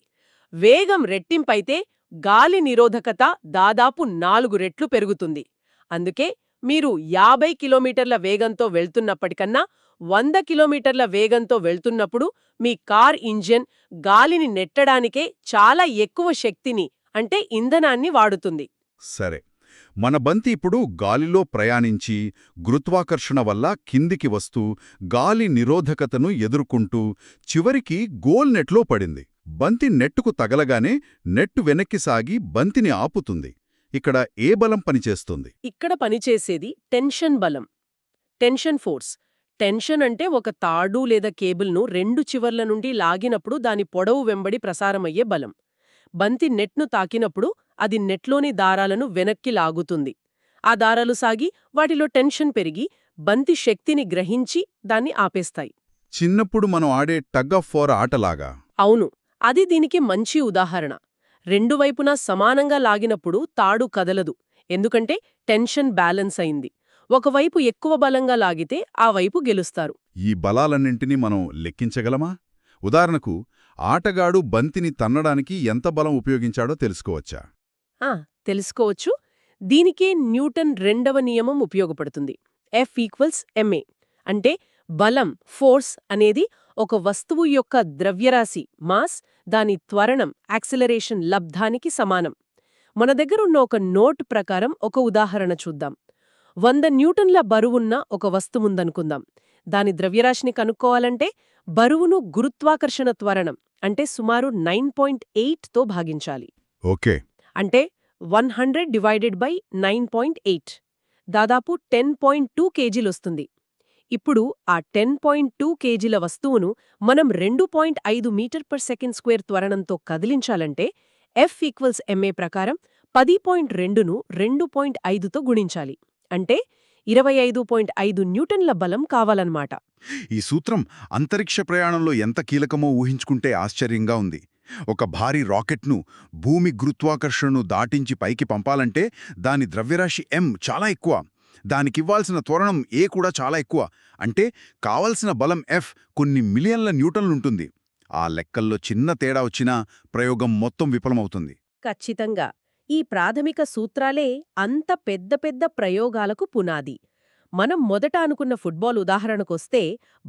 వేగం రెట్టింపైతే గాలి నిరోధకత దాదాపు 4 రెట్లు పెరుగుతుంది. అందుకే మీరు 50 కిలోమీటర్ల వేగంతో వెళ్తున్నప్పటికన్నా 100 కిలోమీటర్ల వేగంతో వెళ్తున్నప్పుడు మీ కార్ ఇంజిన్ గాలిని నెట్టడానికే చాలా ఎక్కువ శక్తిని, అంటే ఇంధనాన్ని వాడుతుంది. సరే, మన బంతి ఇప్పుడు గాలిలో ప్రయాణించి గురుత్వాకర్షణ వల్ల కిందికి వస్తూ గాలి నిరోధకతను ఎదుర్కొంటూ చివరికి గోల్ నెట్లో పడింది. బంతి నెట్టుకు తగలగానే నెట్టు వెనక్కి సాగి బంతిని ఆపుతుంది. ఇక్కడ ఏ బలం పనిచేస్తుంది? ఇక్కడ పనిచేసేది టెన్షన్ బలం, టెన్షన్ ఫోర్స్. టెన్షన్ అంటే ఒక తాడు లేదా కేబుల్ను 2 చివర్ల నుండి లాగినప్పుడు దాని పొడవు వెంబడి ప్రసారమయ్యే బలం. బంతి నెట్ను తాకినప్పుడు అది నెట్లోని దారాలను వెనక్కి లాగుతుంది. ఆ దారాలు సాగి వాటిలో టెన్షన్ పెరిగి బంతి శక్తిని గ్రహించి దాన్ని ఆపేస్తాయి. చిన్నప్పుడు మనం ఆడే టగ్ ఆఫ్ వార్ ఆటలాగా. అవును, అది దీనికి మంచి ఉదాహరణ. 2 వైపునా సమానంగా లాగినప్పుడు తాడు కదలదు, ఎందుకంటే టెన్షన్ బ్యాలెన్స్ అయింది. ఒకవైపు ఎక్కువ బలంగా లాగితే ఆ వైపు గెలుస్తారు. ఈ బలాలన్నింటినీ మనం లెక్కించగలమా? ఉదాహరణకు, ఆటగాడు బంతిని తన్నడానికి ఎంత బలం ఉపయోగించాడో తెలుసుకోవచ్చా? తెలుసుకోవచ్చు. దీనికే న్యూటన్ 2వ నియమం ఉపయోగపడుతుంది. F=ma. అంటే బలం, ఫోర్స్ అనేది ఒక వస్తువు యొక్క ద్రవ్యరాశి, మాస్, దాని త్వరణం, యాక్సిలరేషన్ లబ్ధానికి సమానం. మన దగ్గరున్న ఒక నోట్ ప్రకారం ఒక ఉదాహరణ చూద్దాం. 100 న్యూటన్ల బరువున్న ఒక వస్తువుందనుకుందాం. దాని ద్రవ్యరాశిని కనుక్కోవాలంటే బరువును గురుత్వాకర్షణ త్వరణం, అంటే సుమారు 9.8తో భాగించాలి. ఓకే. అంటే 100 డివైడెడ్ బై 9.8, దాదాపు 10.2 కేజీలొస్తుంది. ఇప్పుడు ఆ 10.2 కేజీల వస్తువును మనం 2.5 మీటర్/సెకండ్² త్వరణంతో కదిలించాలంటే F=ma ప్రకారం 10.2ను 2.5తో గుణించాలి. అంటే 25.5 న్యూటన్ల బలం కావాలన్నమాట. ఈ సూత్రం అంతరిక్ష ప్రయాణంలో ఎంత కీలకమో ఊహించుకుంటే ఆశ్చర్యంగా ఉంది. ఒక భారీ రాకెట్ను భూమి గురుత్వాకర్షణను దాటించి పైకి పంపాలంటే దాని ద్రవ్యరాశి m చాలా ఎక్కువ. దానికివ్వాల్సిన త్వరణం a కూడా చాలా ఎక్కువ. అంటే కావలసిన బలం F కొన్ని మిలియన్ల న్యూటన్లుంటుంది. ఆ లెక్కల్లో చిన్న తేడా వచ్చినా ప్రయోగం మొత్తం విఫలమవుతుంది. ఖచ్చితంగా. ఈ ప్రాథమిక సూత్రాలే అంత పెద్ద పెద్ద ప్రయోగాలకు పునాది. మనం మొదట అనుకున్న ఫుట్బాల్ ఉదాహరణకొస్తే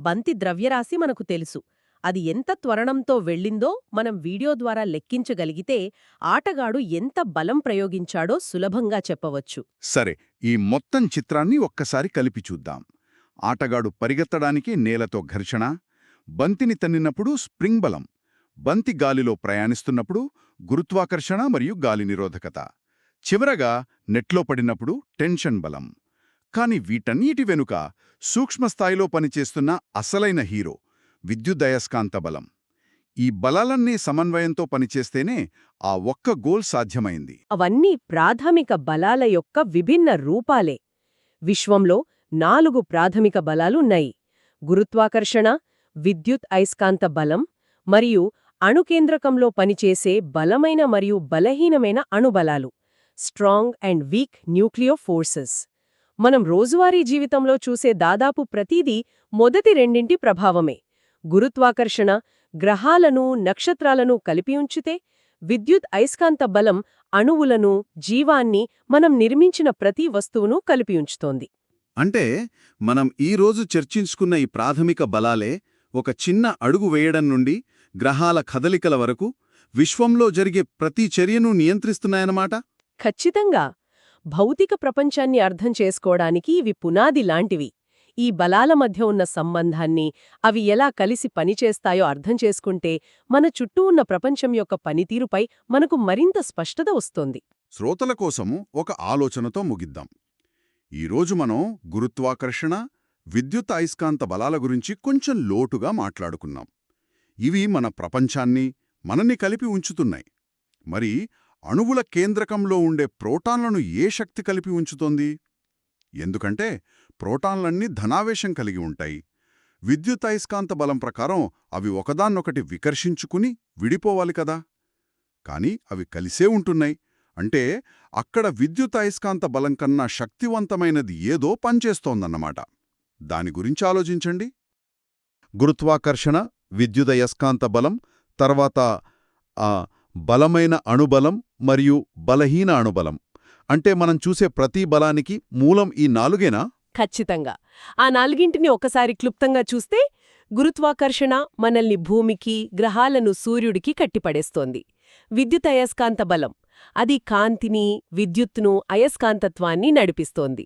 బంతి ద్రవ్యరాశి మనకు తెలుసు. అది ఎంత త్వరణంతో వెళ్ళిందో మనం వీడియో ద్వారా లెక్కించగలిగితే ఆటగాడు ఎంత బలం ప్రయోగించాడో సులభంగా చెప్పవచ్చు. సరే, ఈ మొత్తం చిత్రాన్ని ఒక్కసారి కలిపి చూద్దాం. ఆటగాడు పరిగెత్తడానికి నేలతో ఘర్షణ, బంతిని తన్నినప్పుడు స్ప్రింగ్ బలం, బంతి గాలిలో ప్రయాణిస్తున్నప్పుడు గురుత్వాకర్షణ మరియు గాలి నిరోధకత, చివరగా నెట్లో పడినప్పుడు టెన్షన్ బలం. కాని వీటన్నిటి వెనుక సూక్ష్మస్థాయిలో పనిచేస్తున్న అసలైన హీరో విద్యుదయస్కాంత బలం. ఈ బలాలన్నీ సమన్వయంతో పనిచేస్తేనే ఆ ఒక్క గోల్ సాధ్యమైంది. అవన్నీ ప్రాథమిక బలాల యొక్క విభిన్న రూపాలే. విశ్వంలో 4 ప్రాథమిక బలాలున్నాయి: గురుత్వాకర్షణ, విద్యుత్ అయస్కాంత బలం, మరియు అణుకేంద్రకంలో పనిచేసే బలమైన మరియు బలహీనమైన అణుబలాలు, strong and weak nuclear forces. మనం రోజువారీ జీవితంలో చూసే దాదాపు ప్రతిదీ మొదటి రెండింటి ప్రభావమే. గురుత్వాకర్షణ గ్రహాలను, నక్షత్రాలను కలిపి ఉంచితే, విద్యుత్ అయస్కాంత బలం అణువులను, జీవాన్ని, మనం నిర్మించిన ప్రతి వస్తువును కలిపి ఉంచుతోంది. అంటే మనం ఈరోజు చర్చించుకున్న ఈ ప్రాథమిక బలాలే ఒక చిన్న అడుగు వేయడం నుండి గ్రహాల కదలికల వరకు విశ్వంలో జరిగే ప్రతి చర్యను నియంత్రిస్తున్నాయన్నమాట. ఖచ్చితంగా. భౌతిక ప్రపంచాన్ని అర్థం చేసుకోవడానికి ఇవి పునాది లాంటివి. ఈ బలాల మధ్య ఉన్న సంబంధాన్ని, అవి ఎలా కలిసి పనిచేస్తాయో అర్థం చేసుకుంటే మన చుట్టూ ఉన్న ప్రపంచం యొక్క పనితీరుపై మనకు మరింత స్పష్టత వస్తోంది. శ్రోతల కోసము ఒక ఆలోచనతో ముగిద్దాం. ఈరోజు మనం గురుత్వాకర్షణ, విద్యుత్ అయస్కాంత బలాల గురించి కొంచెం లోటుగా మాట్లాడుకున్నాం. ఇవి మన ప్రపంచాన్ని, మనని కలిపి ఉంచుతున్నాయి. మరి అణువుల కేంద్రకంలో ఉండే ప్రోటాన్లను ఏ శక్తి కలిపి ఉంచుతోంది? ఎందుకంటే ప్రోటాన్లన్నీ ధనావేశం కలిగి ఉంటాయి. విద్యుత్ అయస్కాంత బలం ప్రకారం అవి ఒకదాన్నొకటి వికర్షించుకుని విడిపోవాలి కదా. కాని అవి కలిసే ఉంటున్నాయి. అంటే అక్కడ విద్యుత్ అయస్కాంత బలం కన్నా శక్తివంతమైనది ఏదో పనిచేస్తోందన్నమాట. దాని గురించి ఆలోచించండి. గురుత్వాకర్షణ, విద్యుదయస్కాంత బలం, తర్వాత బలమైన అణుబలం మరియు బలహీన అణుబలం. అంటే మనం చూసే ప్రతి బలానికి మూలం ఈ 4గేనా? ఖచ్చితంగా. ఆ 4ంటిని ఒకసారి క్లుప్తంగా చూస్తే, గురుత్వాకర్షణ మనల్ని భూమికి, గ్రహాలను సూర్యుడికి కట్టిపడేస్తోంది. విద్యుత్ అయస్కాంత బలం అది కాంతిని, విద్యుత్తును, అయస్కాంతత్వాన్ని నడిపిస్తోంది.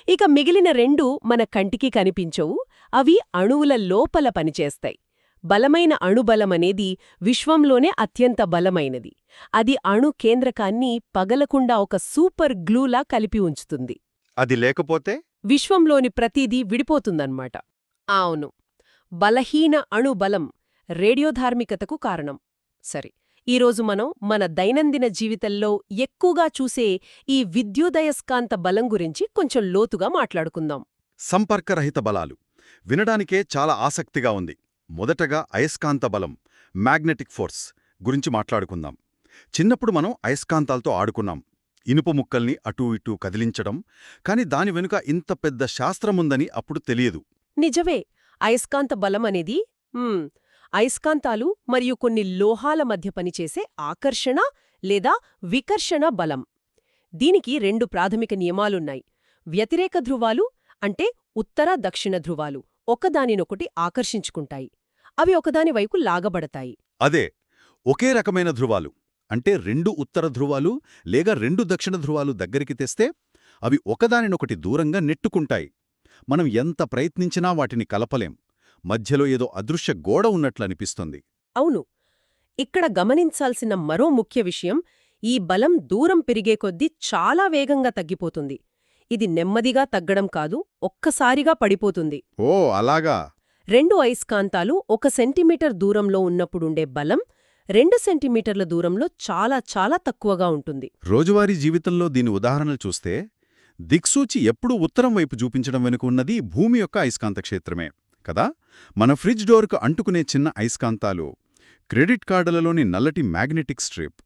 ఇక మిగిలిన 2 మన కంటికి కనిపించవు, అవి అణువుల లోపల పనిచేస్తాయి. బలమైన అణుబలమనేది విశ్వంలోనే అత్యంత బలమైనది. అది అణు కేంద్రకాన్ని పగలకుండా ఒక సూపర్ గ్లూలా కలిపి ఉంచుతుంది. అది లేకపోతే విశ్వంలోని ప్రతిదీ విడిపోతుందన్నమాట. అవును. బలహీన అణుబలం రేడియోధార్మికతకు కారణం. సరే, ఈరోజు మనం మన దైనందిన జీవితంలో ఎక్కువగా చూసే ఈ విద్యుదయస్కాంత బలం గురించి కొంచెం లోతుగా మాట్లాడుకుందాం. సంపర్కరహిత బలాలు వినడానికే చాలా ఆసక్తిగా ఉంది. మొదటగా అయస్కాంత బలం, మ్యాగ్నెటిక్ ఫోర్స్ గురించి మాట్లాడుకుందాం. చిన్నప్పుడు మనం అయస్కాంతాలతో ఆడుకున్నాం, ఇనుప ముక్కల్ని అటూ ఇటూ కదిలించడం. కాని దాని వెనుక ఇంత పెద్ద శాస్త్రముందని అప్పుడు తెలియదు. నిజమే. అయస్కాంత బలం అనేది అయస్కాంతాలు మరియు కొన్ని లోహాల మధ్య పనిచేసే ఆకర్షణ లేదా వికర్షణ బలం. దీనికి 2 ప్రాథమిక నియమాలున్నాయి. వ్యతిరేక ధ్రువాలు అంటే ఉత్తర, దక్షిణ ధ్రువాలు ఒకదానినొకటి ఆకర్షించుకుంటాయి. అవి ఒకదాని వైపు లాగబడతాయి. అదే, ఒకే రకమైన ధ్రువాలు అంటే 2 ఉత్తర ధ్రువాలు లేక 2 దక్షిణ ధ్రువాలు దగ్గరికి తెస్తే అవి ఒకదానినొకటి దూరంగా నెట్టుకుంటాయి. మనం ఎంత ప్రయత్నించినా వాటిని కలపలేం. మధ్యలో ఏదో అదృశ్య గోడ ఉన్నట్లనిపిస్తుంది. అవును. ఇక్కడ గమనించాల్సిన మరో ముఖ్య విషయం, ఈ బలం దూరం పెరిగే కొద్దీ చాలా వేగంగా తగ్గిపోతుంది. ఇది నెమ్మదిగా తగ్గడం కాదు, ఒక్కసారిగా పడిపోతుంది. ఓ అలాగా. 2 అయస్కాంతాలు 1 సెంటీమీటర్ దూరంలో ఉన్నప్పుడుండే బలం 2 సెంటీమీటర్ల దూరంలో చాలా చాలా తక్కువగా ఉంటుంది. రోజువారీ జీవితంలో దీని ఉదాహరణలు చూస్తే, దిక్సూచి ఎప్పుడూ ఉత్తరం వైపు చూపించడం వెనుక ఉన్నది భూమి యొక్క అయస్కాంత క్షేత్రమే కదా. మన ఫ్రిడ్జ్ డోర్కు అంటుకునే చిన్న అయస్కాంతాలు, క్రెడిట్ కార్డులలోని నల్లటి మ్యాగ్నెటిక్ స్ట్రిప్,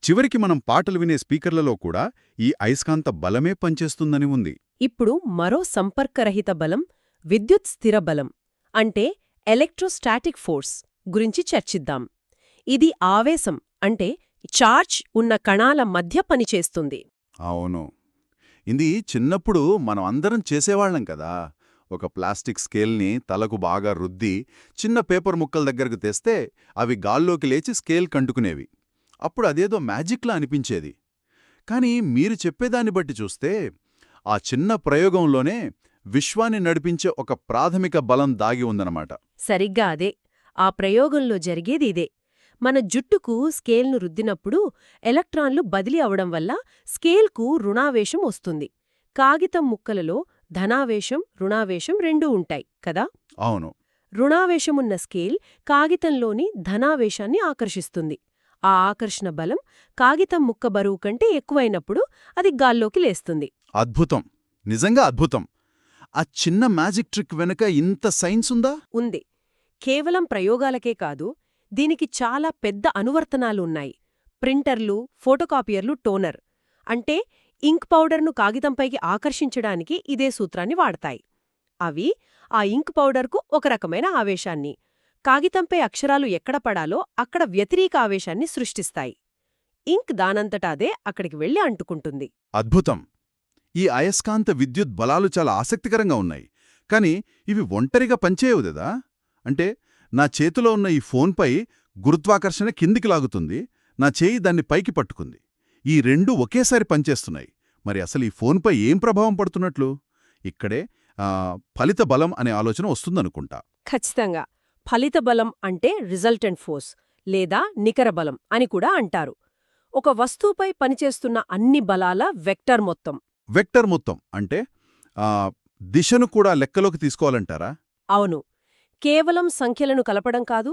చివరికి మనం పాటలు వినే స్పీకర్లలో కూడా ఈ అయస్కాంత బలమే పనిచేస్తుందని ఉంది. ఇప్పుడు మరో సంపర్కరహిత బలం, విద్యుత్ స్థిర బలం అంటే ఎలక్ట్రోస్టాటిక్ ఫోర్స్ గురించి చర్చిద్దాం. ఇది ఆవేశం అంటే చార్జ్ ఉన్న కణాల మధ్య పనిచేస్తుంది. అవును, ఇది చిన్నప్పుడు మనం అందరం చేసేవాళ్లం కదా. ఒక ప్లాస్టిక్ స్కేల్ని తలకు బాగా రుద్ది చిన్న పేపర్ ముక్కల దగ్గరకు తెస్తే అవి గాల్లోకి లేచి స్కేల్ కంటుకునేవి. అప్పుడు అదేదో మ్యాజిక్లా అనిపించేది. కాని మీరు చెప్పేదాన్ని బట్టి చూస్తే ఆ చిన్న ప్రయోగంలోనే విశ్వాన్ని నడిపించే ఒక ప్రాథమిక బలం దాగి ఉందన్నమాట. సరిగ్గా అదే. ఆ ప్రయోగంలో జరిగేది ఇదే. మన జుట్టుకు స్కేల్ను రుద్దినప్పుడు ఎలక్ట్రాన్లు బదిలీ అవడం వల్ల స్కేల్కు రుణావేశం వస్తుంది. కాగితం ముక్కలలో ధనావేశం, రుణావేశం రెండూ ఉంటాయి కదా. అవును. రుణావేశమున్న స్కేల్ కాగితంలోని ధనావేశాన్ని ఆకర్షిస్తుంది. ఆ ఆకర్షణ బలం కాగితం ముక్క బరువు కంటే ఎక్కువైనప్పుడు అది గాల్లోకి లేస్తుంది. అద్భుతం, నిజంగా అద్భుతం. ఆ చిన్న మ్యాజిక్ ట్రిక్ వెనుక ఇంత సైన్స్ ఉందా? ఉంది. కేవలం ప్రయోగాలకే కాదు, దీనికి చాలా పెద్ద అనువర్తనాలు ఉన్నాయి. ప్రింటర్లు, ఫోటోకాపియర్లు, టోనర్ అంటే ఇంక్ పౌడర్ను కాగితంపైకి ఆకర్షించడానికి ఇదే సూత్రాన్ని వాడతాయి. అవి ఆ ఇంక్ పౌడర్కు ఒక రకమైన ఆవేశాన్ని, కాగితంపై అక్షరాలు ఎక్కడ పడాలో అక్కడ వ్యతిరేక ఆవేశాన్ని సృష్టిస్తాయి. ఇంక్ దానంతటా అదే అక్కడికి వెళ్లి అంటుకుంటుంది. అద్భుతం. ఈ అయస్కాంత విద్యుత్ బలాలు చాలా ఆసక్తికరంగా ఉన్నాయి. కాని ఇవి ఒంటరిగా పనిచేయవు కదా? అంటే నా చేతిలో ఉన్న ఈ ఫోన్పై గురుత్వాకర్షణ కిందికి లాగుతుంది, నా చేయి దాన్ని పైకి పట్టుకుంది. ఈ రెండూ ఒకేసారి పనిచేస్తున్నాయి. మరి అసలు ఈ ఫోన్పై ఏం ప్రభావం పడుతున్నట్లు? ఇక్కడే ఫలిత బలం అనే ఆలోచన వస్తుందనుకుంటా. ఖచ్చితంగా. ఫలిత బలం అంటే రిజల్టెంట్ ఫోర్స్ లేదా నికర బలం అని కూడా అంటారు. ఒక వస్తువుపై పనిచేస్తున్న అన్ని బలాల వెక్టర్ మొత్తం. వెక్టర్ మొత్తం అంటే దిశను కూడా లెక్కలోకి తీసుకోవాలంటారా? అవును. కేవలం సంఖ్యలను కలపడం కాదు,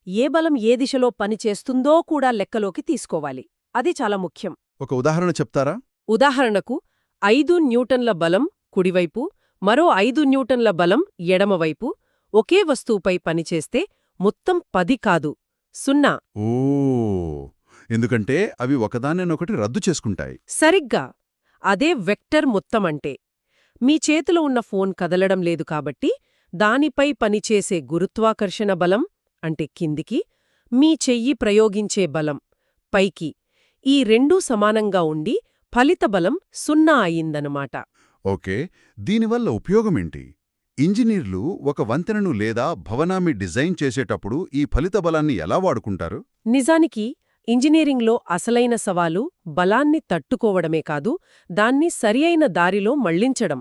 ఏ బలం ఏ దిశలో పనిచేస్తుందో కూడా లెక్కలోకి తీసుకోవాలి. అది చాలా ముఖ్యం. ఒక ఉదాహరణ చెప్తారా? ఉదాహరణకు 5 న్యూటన్ల బలం కుడివైపు, మరో 5 న్యూటన్ల బలం ఎడమవైపు ఒకే వస్తువుపై పనిచేస్తే మొత్తం 10 కాదు, 0. ఓ, ఎందుకంటే అవి ఒకదాన్నొకటి రద్దు చేసుకుంటాయి. సరిగ్గా. అదే వెక్టర్ మొత్తమంటే. మీ చేతిలో ఉన్న ఫోన్ కదలడం లేదు కాబట్టి దానిపై పనిచేసే గురుత్వాకర్షణ బలం అంటే కిందికి, మీ చెయ్యి ప్రయోగించే బలం పైకి, ఈ రెండూ సమానంగా ఉండి ఫలిత బలం 0 అయిందన్నమాట. ఓకే, దీనివల్ల ఉపయోగమేంటి? ఇంజనీర్లు ఒక వంతెనను లేదా భవనాన్ని డిజైన్ చేసేటప్పుడు ఈ ఫలిత బలాన్ని ఎలా వాడుకుంటారు? నిజానికి ఇంజనీరింగ్లో అసలైన సవాలు బలాన్ని తట్టుకోవడమే కాదు, దాన్ని సరియైన దారిలో మళ్లించడం.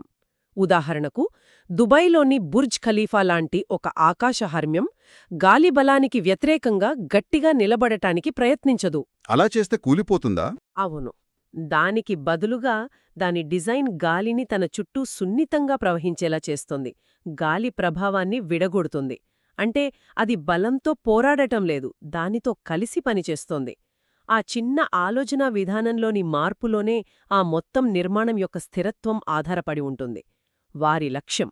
ఉదాహరణకు, దుబాయ్లోని బుర్జ్ ఖలీఫా లాంటి ఒక ఆకాశహర్మ్యం గాలి బలానికి వ్యతిరేకంగా గట్టిగా నిలబడటానికి ప్రయత్నించదు. అలా చేస్తే కూలిపోతుందా? అవును. దానికి బదులుగా దాని డిజైన్ గాలిని తన చుట్టూ సున్నితంగా ప్రవహించేలా చేస్తుంది. గాలి ప్రభావాన్ని విడగొడుతుంది. అంటే అది బలంతో పోరాడటం లేదు, దానితో కలిసి పనిచేస్తోంది. ఆ చిన్న ఆలోచనా విధానంలోని మార్పులోనే ఆ మొత్తం నిర్మాణం యొక్క స్థిరత్వం ఆధారపడి ఉంటుంది. వారి లక్ష్యం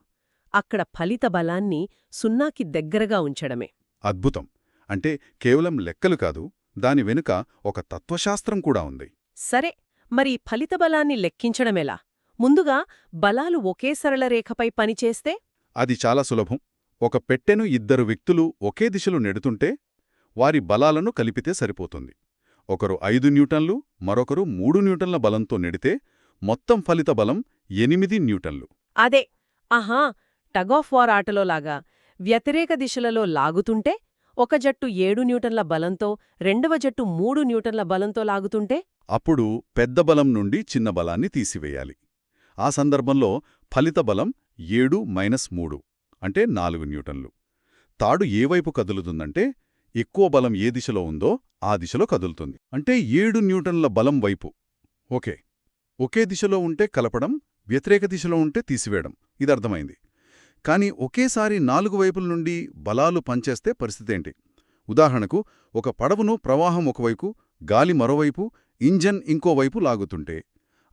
అక్కడ ఫలిత బలాన్ని 0కి దగ్గరగా ఉంచడమే. అద్భుతం. అంటే కేవలం లెక్కలు కాదు, దాని వెనుక ఒక తత్వశాస్త్రం కూడా ఉంది. సరే, మరి ఫలిత బలాన్ని లెక్కించడమెలా? ముందుగా బలాలు ఒకే సరళ రేఖపై పనిచేస్తే? అది చాలా సులభం. ఒక పెట్టెను 2 వ్యక్తులు ఒకే దిశలో నెడుతుంటే వారి బలాలను కలిపితే సరిపోతుంది. ఒకరు 5 న్యూటన్లు, మరొకరు 3 న్యూటన్ల బలంతో నెడితే మొత్తం ఫలిత బలం 8 న్యూటన్లు. అదే. ఆహా, టగ్ ఆఫ్ వార్ ఆటలోలాగా వ్యతిరేక దిశలలో లాగుతుంటే ఒక జట్టు 7 న్యూటన్ల బలంతో, రెండవ జట్టు 3 న్యూటన్ల బలంతో లాగుతుంటే? అప్పుడు పెద్ద బలం నుండి చిన్న బలాన్ని తీసివేయాలి. ఆ సందర్భంలో ఫలిత బలం 7-3 అంటే 4 న్యూటన్లు. తాడు ఏ వైపు కదులుతుందంటే ఎక్కువ బలం ఏ దిశలో ఉందో ఆ దిశలో కదులుతుంది. అంటే 7 న్యూటన్ల బలం వైపు. ఓకే, ఒకే దిశలో ఉంటే కలపడం, వ్యతిరేక దిశలో ఉంటే తీసివేయడం, ఇదర్థమైంది. కాని ఒకేసారి 4 వైపుల నుండి బలాలు పనిచేస్తే పరిస్థితేంటి? ఉదాహరణకు, ఒక పడవను ప్రవాహం ఒకవైపు, గాలి మరోవైపు, ఇంజన్ ఇంకోవైపు లాగుతుంటే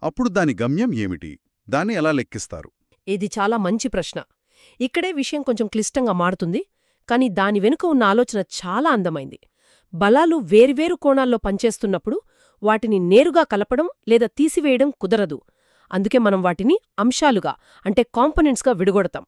అప్పుడు దాని గమ్యం ఏమిటి? దాన్ని ఎలా లెక్కిస్తారు? ఇది చాలా మంచి ప్రశ్న. ఇక్కడే విషయం కొంచెం క్లిష్టంగా మారుతుంది, కాని దాని వెనుక ఉన్న ఆలోచన చాలా అందమైంది. బలాలు వేర్వేరు కోణాల్లో పనిచేస్తున్నప్పుడు వాటిని నేరుగా కలపడం లేదా తీసివేయడం కుదరదు. అందుకే మనం వాటిని అంశాలుగా అంటే కాంపొనెంట్స్గా విడగొడతాం.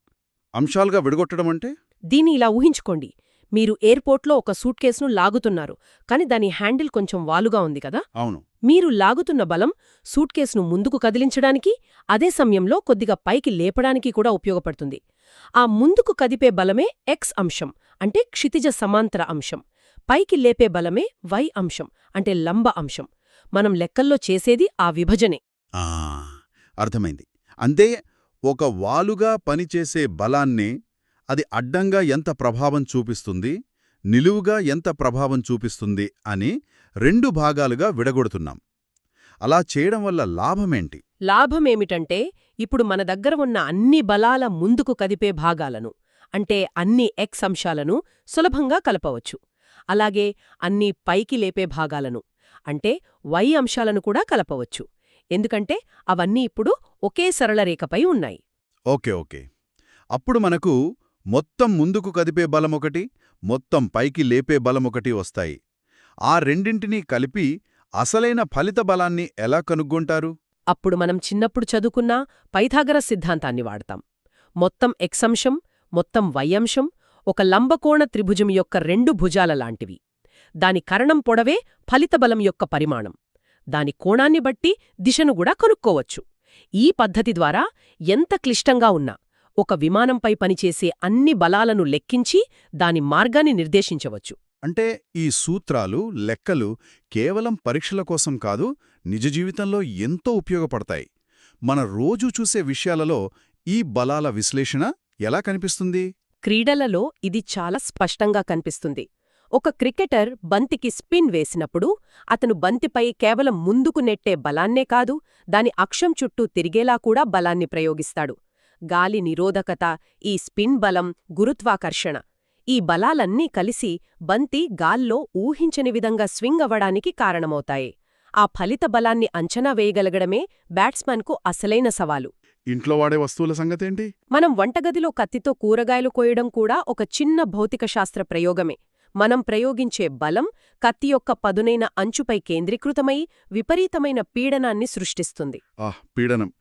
అంశాలుగా విడగొట్టడం అంటే? దీన్ని ఇలా ఊహించుకోండి. మీరు ఎయిర్పోర్ట్లో ఒక సూట్ కేసును లాగుతున్నారు, కాని దాని హ్యాండిల్ కొంచెం వాలుగా ఉంది కదా? అవును. మీరు లాగుతున్న బలం సూట్ కేసును ముందుకు కదిలించడానికి, అదే సమయంలో కొద్దిగా పైకి లేపడానికి కూడా ఉపయోగపడుతుంది. ఆ ముందుకు కదిపే బలమే ఎక్స్ అంశం అంటే క్షితిజ సమాంతర అంశం. పైకి లేపే బలమే వై అంశం అంటే లంబ అంశం. మనం లెక్కల్లో చేసేది ఆ విభజనే. అర్థమైంది. అంతే, ఒక వాలుగా పనిచేసే బలాన్ని అది అడ్డంగా ఎంత ప్రభావం చూపిస్తుంది, నిలువుగా ఎంత ప్రభావం చూపిస్తుంది అని 2 భాగాలుగా విడగొడుతున్నాం. అలా చేయడం వల్ల లాభమేంటి? లాభమేమిటంటే, ఇప్పుడు మన దగ్గర ఉన్న అన్ని బలాల ముందుకు కదిపే భాగాలను అంటే అన్ని ఎక్స్ అంశాలను సులభంగా కలపవచ్చు. అలాగే అన్ని పైకి లేపే భాగాలను అంటే వై అంశాలను కూడా కలపవచ్చు. ఎందుకంటే అవన్నీ ఇప్పుడు ఒకే సరళ రేఖపై ఉన్నాయి. Okay okay. అప్పుడు మనకు మొత్తం ముందుకు కదిపే బలమొకటి, మొత్తం పైకి లేపే బలమొకటి వస్తాయి. ఆ రెండింటినీ కలిపి అసలైన ఫలిత బలాన్ని ఎలా కనుగొంటారు? అప్పుడు మనం చిన్నప్పుడు చదువుకున్న పైథాగరస్ సిద్ధాంతాన్ని వాడతాం. మొత్తం ఎక్స్ అంశం, మొత్తం వై అంశం ఒక లంబకోణ త్రిభుజం యొక్క రెండు భుజాల లాంటివి. దాని కరణం పొడవే ఫలిత బలం యొక్క పరిమాణం. దాని కోణాన్ని బట్టి దిశను కూడా కనుక్కోవచ్చు. ఈ పద్ధతి ద్వారా ఎంత క్లిష్టంగా ఉన్నా ఒక విమానంపై పనిచేసే అన్ని బలాలను లెక్కించి దాని మార్గాన్ని నిర్దేశించవచ్చు. అంటే ఈ సూత్రాలు, లెక్కలు కేవలం పరీక్షల కోసం కాదు, నిజ జీవితంలో ఎంతో ఉపయోగపడతాయి. మన రోజూ చూసే విషయాలలో ఈ బలాల విశ్లేషణ ఎలా కనిపిస్తుంది? క్రీడలలో ఇది చాలా స్పష్టంగా కనిపిస్తుంది. ఒక క్రికెటర్ బంతికి స్పిన్ వేసినప్పుడు అతను బంతిపై కేవలం ముందుకు నెట్టే బలాన్నే కాదు, దాని అక్షం చుట్టూ తిరిగేలా కూడా బలాన్ని ప్రయోగిస్తాడు. గాలి నిరోధకత, ఈ స్పిన్ బలం, గురుత్వాకర్షణ ఈ బలాలన్నీ కలిసి బంతి గాల్లో ఊహించని విధంగా స్వింగ్ అవ్వడానికి కారణమవుతాయి. ఆ ఫలిత బలాన్ని అంచనా వేయగలగడమే బ్యాట్స్మన్కు అసలైన సవాలు. ఇంట్లో వాడే వస్తువుల సంగతేంటి? మనం వంటగదిలో కత్తితో కూరగాయలు కోయడం కూడా ఒక చిన్న భౌతికశాస్త్ర ప్రయోగమే. మనం ప్రయోగించే బలం కత్తి యొక్క పదునైన అంచుపై కేంద్రీకృతమై విపరీతమైన పీడనాన్ని సృష్టిస్తుంది. పీడనం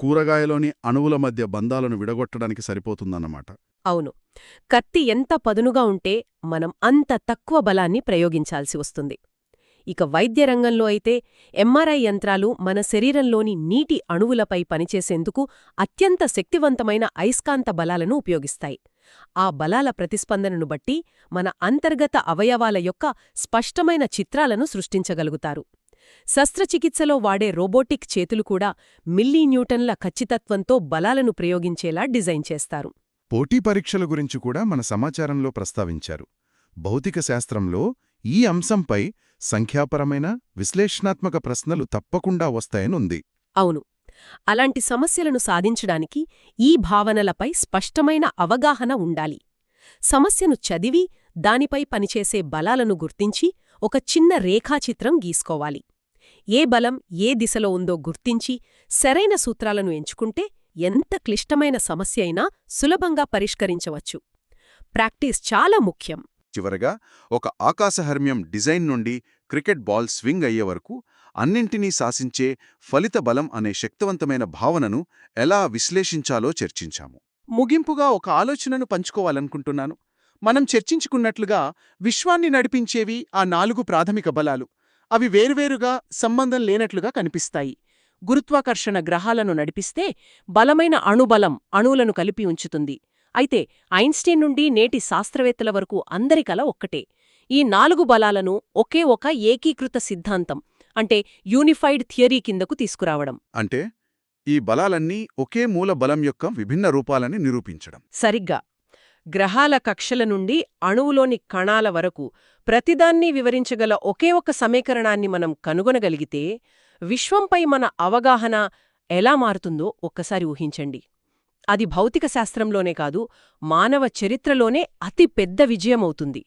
కూరగాయలోని అణువుల మధ్య బంధాలను విడగొట్టడానికి సరిపోతుందన్నమాట. అవును. కత్తి ఎంత పదునుగా ఉంటే మనం అంత తక్కువ బలాన్ని ప్రయోగించాల్సి వస్తుంది. ఇక వైద్య రంగంలో అయితే ఎంఆర్ఐ యంత్రాలు మన శరీరంలోని నీటి అణువులపై పనిచేసేందుకు అత్యంత శక్తివంతమైన అయస్కాంత బలాలను ఉపయోగిస్తాయి. ఆ బలాల ప్రతిస్పందనను బట్టి మన అంతర్గత అవయవాల యొక్క స్పష్టమైన చిత్రాలను సృష్టించగలుగుతారు. శస్త్రచికిత్సలో వాడే రోబోటిక్ చేతులు కూడా మిల్లీన్యూటన్ల ఖచ్చితత్వంతో బలాలను ప్రయోగించేలా డిజైన్ చేస్తారు. పోటీ పరీక్షల గురించి కూడా మన సమాచారంలో ప్రస్తావించారు. భౌతిక శాస్త్రంలో ఈ అంశంపై సంఖ్యాపరమైన విశ్లేషణాత్మక ప్రశ్నలు తప్పకుండా వస్తాయనుంది. అవును. అలాంటి సమస్యలను సాధించడానికి ఈ భావనలపై స్పష్టమైన అవగాహన ఉండాలి. సమస్యను చదివి దానిపై పనిచేసే బలాలను గుర్తించి ఒక చిన్న రేఖాచిత్రం గీసుకోవాలి. ఏ బలం ఏ దిశలో ఉందో గుర్తించి సరైన సూత్రాలను ఎంచుకుంటే ఎంత క్లిష్టమైన సమస్య అయినా సులభంగా పరిష్కరించవచ్చు. ప్రాక్టీస్ చాలా ముఖ్యం. చివరగా ఒక ఆకాశహర్మ్యం డిజైన్ నుండి క్రికెట్ బాల్ స్వింగ్ అయ్యే వరకు అన్నింటినీ శాసించే ఫలిత బలం అనే శక్తివంతమైన భావనను ఎలా విశ్లేషించాలో చర్చించాము. ముగింపుగా ఒక ఆలోచనను పంచుకోవాలనుకుంటున్నాను. మనం చర్చించుకున్నట్లుగా విశ్వాన్ని నడిపించేవి ఆ 4 ప్రాథమిక బలాలు. అవి వేర్వేరుగా సంబంధం లేనట్లుగా కనిపిస్తాయి. గురుత్వాకర్షణ గ్రహాలను నడిపిస్తే బలమైన అణుబలం అణువులను కలిపి ఉంచుతుంది. అయితే ఐన్స్టీన్ నుండి నేటి శాస్త్రవేత్తల వరకు అందరి కల ఒక్కటే, ఈ 4 బలాలను ఒకే ఒక ఏకీకృత సిద్ధాంతం అంటే యూనిఫైడ్ థియరీ కిందకు తీసుకురావడం. అంటే ఈ బలాలన్నీ ఒకే మూల బలం యొక్క విభిన్న రూపాలని నిరూపించడం. సరిగ్గా. గ్రహాల కక్షల నుండి అణువులోని కణాల వరకు ప్రతిదాన్ని వివరించగల ఒకే ఒక సమీకరణాన్ని మనం కనుగొనగలిగితే విశ్వంపై మన అవగాహన ఎలా మారుతుందో ఒక్కసారి ఊహించండి. అది భౌతిక శాస్త్రంలోనే కాదు, మానవ చరిత్రలోనే అతి పెద్ద విజయమవుతుంది.